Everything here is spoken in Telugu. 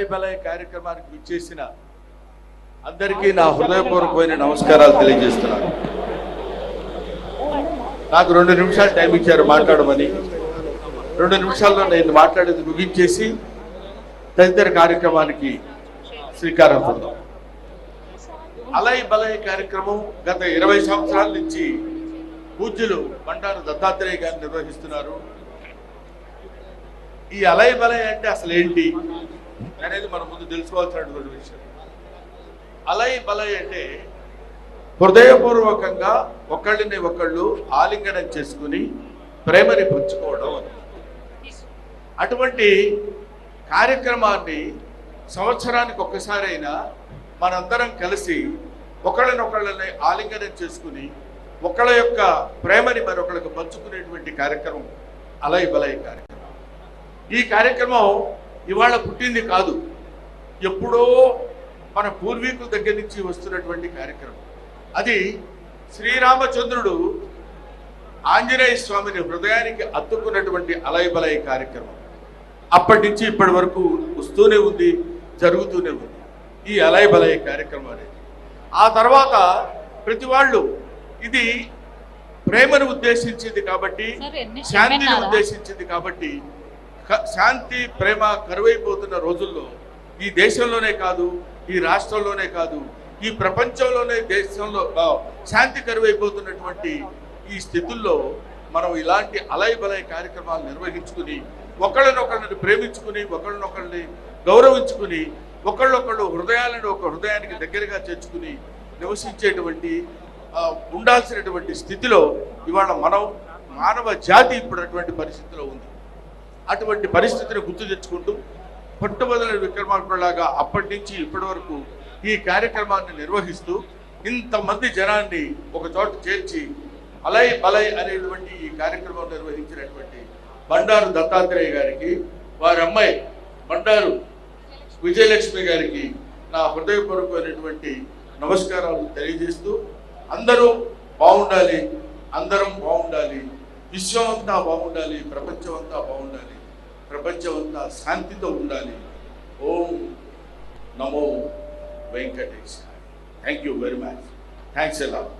అలయ్ బలయ్ కార్యక్రమానికి విచ్చేసిన అందరికీ నా హృదయపూర్వకమైన నమస్కారాలు తెలియజేస్తున్నాను. నాకు 2 నిమిషాలు టైం ఇచ్చారు మాట్లాడమని. 2 నిమిషాల్లో నేను మాట్లాడేది ముగించేసి తదితర కార్యక్రమానికి శ్రీకారం చుడదాం. అలయ్ బలయ్ కార్యక్రమం గత 20 సంవత్సరాల నుంచి పూజ్యులు బండారు దత్తాత్రేయ గారు నిర్వహిస్తున్నారు. ఈ అలయ్ బలయ్ అంటే అసలు ఏంటి అనేది మనం ముందు తెలుసుకోవాల్సినటువంటి విషయం. అలయ్ బలయ్ అంటే హృదయపూర్వకంగా ఒకళ్ళని ఒకళ్ళు ఆలింగనం చేసుకుని ప్రేమని పంచుకోవడం అని. అటువంటి కార్యక్రమాన్ని సంవత్సరానికి ఒక్కసారైనా మనందరం కలిసి ఒకళ్ళని ఆలింగనం చేసుకుని ఒకళ్ళ యొక్క ప్రేమని మరొకళ్ళకు పంచుకునేటువంటి కార్యక్రమం అలయ్ బలయ్ కార్యక్రమం. ఈ కార్యక్రమం ఇవాళ పుట్టింది కాదు, ఎప్పుడో మన పూర్వీకుల దగ్గర నుంచి వస్తున్నటువంటి కార్యక్రమం. అది శ్రీరామచంద్రుడు ఆంజనేయ స్వామిని హృదయానికి అత్తుకున్నటువంటి అలయ్ బలయ్ కార్యక్రమం అప్పటి నుంచి ఇప్పటి వరకు వస్తూనే ఉంది, జరుగుతూనే ఉంది ఈ అలయ్ బలయ్ కార్యక్రమం అనేది. ఆ తర్వాత ప్రతి వాళ్ళు ఇది ప్రేమను ఉద్దేశించింది కాబట్టి, శాంతిని ఉద్దేశించింది కాబట్టి, శాంతి ప్రేమ కరువైపోతున్న రోజుల్లో ఈ దేశంలోనే కాదు, ఈ రాష్ట్రంలోనే కాదు, ఈ ప్రపంచంలోనే దేశంలో శాంతి కరువైపోతున్నటువంటి ఈ స్థితుల్లో మనం ఇలాంటి అలయ్ బలయ్ కార్యక్రమాలు నిర్వహించుకుని ఒకళ్ళనొకళ్ళని ప్రేమించుకుని ఒకళ్ళనొకళ్ళని గౌరవించుకుని ఒకళ్ళొకళ్ళు హృదయాలను ఒక హృదయానికి దగ్గరగా చేర్చుకుని నివసించేటువంటి ఉండాల్సినటువంటి స్థితిలో ఇవాళ మానవ జాతి ఇప్పుడు అటువంటి పరిస్థితిలో ఉంది. అటువంటి పరిస్థితిని గుర్తు తెచ్చుకుంటూ పట్టుబదల విక్రమార్కులాగా అప్పటి నుంచి ఇప్పటి వరకు ఈ కార్యక్రమాన్ని నిర్వహిస్తూ ఇంతమంది జనాన్ని ఒక చోట చేర్చి అలయ్ బలయ్ అనేటువంటి ఈ కార్యక్రమం నిర్వహించినటువంటి బండారు దత్తాత్రేయ గారికి, వారి అమ్మాయి బండారు విజయలక్ష్మి గారికి నా హృదయపూర్వకమైనటువంటి నమస్కారాలు తెలియజేస్తూ, అందరూ బాగుండాలి, అందరం బాగుండాలి, విశ్వం అంతా బాగుండాలి, ప్రపంచం అంతా బాగుండాలి, ప్రపంచం అంతా శాంతితో ఉండాలి. ఓం నమో వెంకటేశాయ. Thank you very much. Thanks a lot.